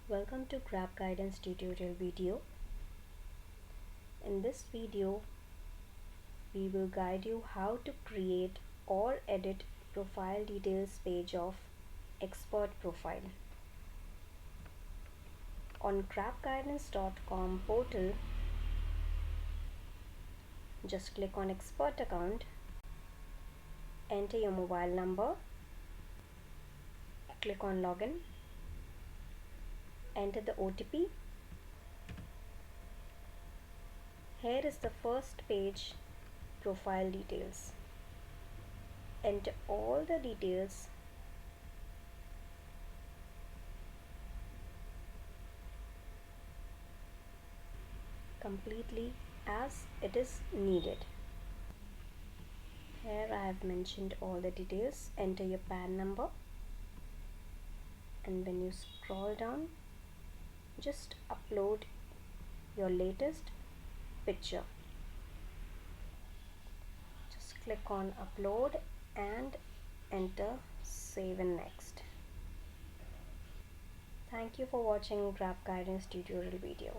Welcome to GrabGuidance tutorial video. In this video, we will guide you how to create or edit profile details page of expert profile. On GrabGuidance.com portal, just click on expert account, enter your mobile number, click on login, enter the OTP. Here is the first page, profile details. Enter all the details completely as it is needed. Here I have mentioned all the details. Enter your PAN number, and when you scroll down, just upload your latest picture. Just click on upload and enter save and next. Thank you for watching GrabGuidance tutorial video.